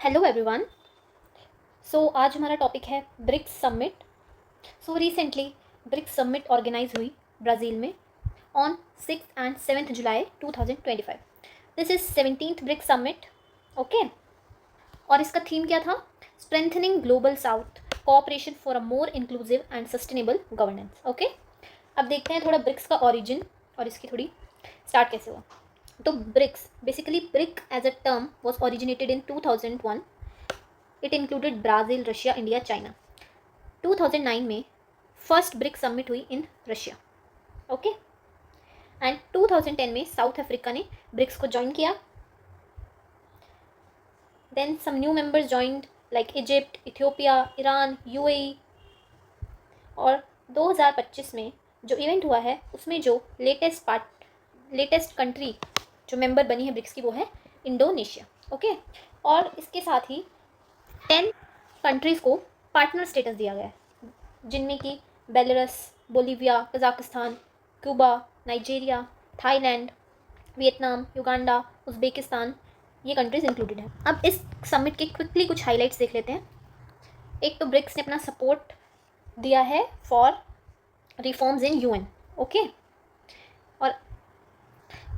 Hello everyone. आज हमारा topic है BRICS summit. Recently BRICS summit organise हुई ब्राज़ील में on 6 and 7 July 2025। This is 17th BRICS summit. Okay, और इसका थीम क्या था? Strengthening Global South cooperation for a more inclusive and sustainable governance. Okay, अब देखते हैं थोड़ा ब्रिक्स का ओरिजिन और इसकी थोड़ी स्टार्ट कैसे हुआ। तो BRICS basically BRIC as a term was originated in 2001। It included Brazil, Russia, India, China. 2009 में फर्स्ट ब्रिक समिट हुई इन रशिया। ओके, एंड 2010 में साउथ अफ्रीका ने ब्रिक्स को ज्वाइन किया। Then some new members joined like Egypt, Ethiopia, Iran, UAE. और 2025 में जो event हुआ है उसमें जो लेटेस्ट कंट्री जो मेंबर बनी है ब्रिक्स की वो है इंडोनेशिया। ओके, और इसके साथ ही 10 कंट्रीज़ को पार्टनर स्टेटस दिया गया है, जिनमें कि Belarus, Bolivia, Kazakhstan, Cuba, Nigeria, Thailand, Vietnam, Uganda, Uzbekistan, ये कंट्रीज़ इंक्लूडेड हैं। अब इस समिट के क्विकली कुछ हाइलाइट्स देख लेते हैं। एक तो ब्रिक्स ने अपना सपोर्ट दिया है for reforms in UN. Okay, और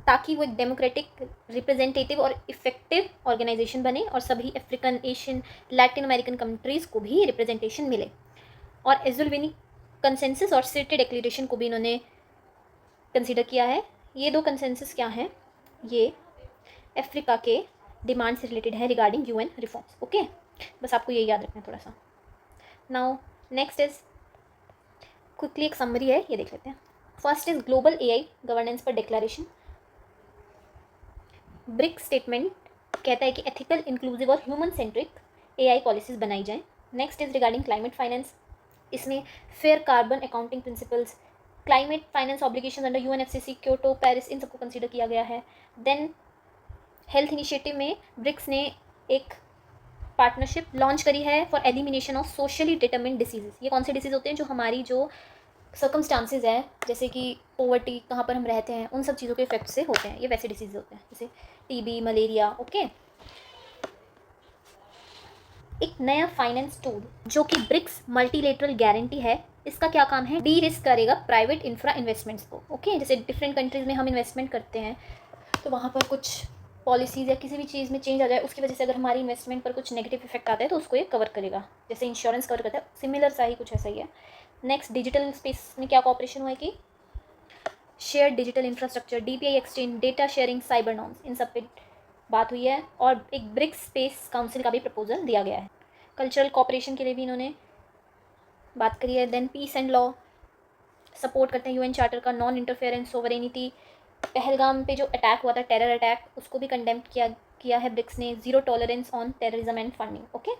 ताकि वो एक डेमोक्रेटिक, रिप्रेजेंटेटिव और इफेक्टिव ऑर्गेनाइजेशन बने और सभी African, Asian, Latin American countries को भी रिप्रेजेंटेशन मिले। और एजुलविनी कंसेंसस और सिटी डिक्लेरेशन को भी इन्होंने कंसीडर किया है। ये दो कंसेंसस क्या हैं? ये अफ्रीका के डिमांड से रिलेटेड है रिगार्डिंग यूएन रिफॉर्म्स। ओके, बस आपको ये याद रखना है थोड़ा सा। नाउ नेक्स्ट इज क्विकली एक समरी है, ये देख लेते हैं। First is global AI governance पर डिक्लेरेशन। ब्रिक स्टेटमेंट कहता है कि एथिकल, इंक्लूसिव और ह्यूमन सेंट्रिक एआई पॉलिसीज बनाई जाएं। Next is regarding climate finance. इसमें fair carbon accounting principles, climate finance obligation under UNFCCC, Kyoto, Paris, इन सबको कंसीडर किया गया है। देन हेल्थ इनिशिएटिव में ब्रिक्स ने एक पार्टनरशिप लॉन्च करी है for elimination of socially determined diseases. ये कौन से डिसीज़ होते हैं? जो हमारी जो सर्कमस्टांसेज हैं, जैसे कि पोवर्टी, कहाँ पर हम रहते हैं, उन सब चीज़ों के इफेक्ट से होते हैं, ये वैसे डिसीज़ होते हैं जैसे टीबी, मलेरिया। ओके, एक नया फाइनेंस टूल जो कि ब्रिक्स मल्टीलेटरल गारंटी है, इसका क्या काम है? डी रिस्क करेगा प्राइवेट इंफ्रा इन्वेस्टमेंट्स को। ओके, जैसे डिफरेंट कंट्रीज़ में हम इन्वेस्टमेंट करते हैं तो वहाँ पर कुछ पॉलिसीज़ या किसी भी चीज़ में चेंज आ जाए, उसकी वजह से अगर हमारी इन्वेस्टमेंट पर कुछ नेगेटिव इफेक्ट आता है तो उसको ये कवर करेगा, जैसे इंश्योरेंस कवर करता है, सिमिलर सा ही कुछ ऐसा ही है। नेक्स्ट, डिजिटल स्पेस में क्या कॉपरेशन हुआ है कि share digital infrastructure, DPI exchange, data sharing, cyber norms, इन सब पे बात हुई है। और एक ब्रिक्स स्पेस काउंसिल का भी प्रपोजल दिया गया है। कल्चरल कॉपरेशन के लिए भी इन्होंने बात करी है। Then peace and law support करते हैं यूएन चार्टर का, नॉन इंटरफेरेंस, सोवरेनिटी। पहलगाम पे जो अटैक हुआ था, टेरर अटैक, उसको भी कंडेम किया है ब्रिक्स ने। Zero tolerance on terrorism and funding. Okay,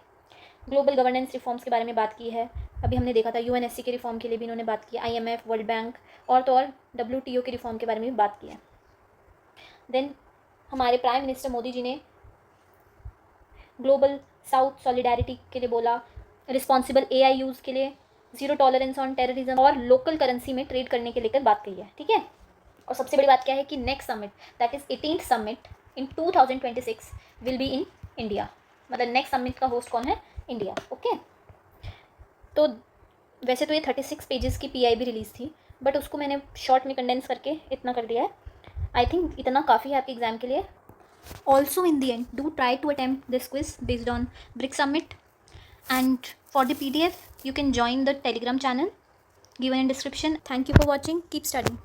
global governance reforms के बारे में बात की है, अभी हमने देखा था यूएनएससी के रिफॉर्म के लिए भी इन्होंने बात की। आईएमएफ, वर्ल्ड बैंक और तो और डब्ल्यूटीओ के रिफॉर्म के बारे में भी बात की है। देन हमारे प्राइम मिनिस्टर मोदी जी ने ग्लोबल साउथ सॉलिडारिटी के लिए बोला, रिस्पॉन्सिबल एआई यूज़ के लिए, ज़ीरो टॉलरेंस ऑन टेररिज्म और लोकल करेंसी में ट्रेड करने के लेकर बात कही है। ठीक है, और सबसे बड़ी बात क्या है कि next summit, that is 18th summit in 2026 will be in India. मतलब नेक्स्ट समिट का होस्ट कौन है? इंडिया। ओके, तो वैसे तो ये 36 पेजेस की पीआई भी रिलीज़ थी, बट उसको मैंने शॉर्ट में कंडेंस करके इतना कर दिया है। आई थिंक इतना काफ़ी है आपके एग्जाम के लिए। Also in the end do try to attempt this quiz based on BRIC summit, and for the PDF you can join the Telegram channel given in description. Thank you for watching. Keep studying.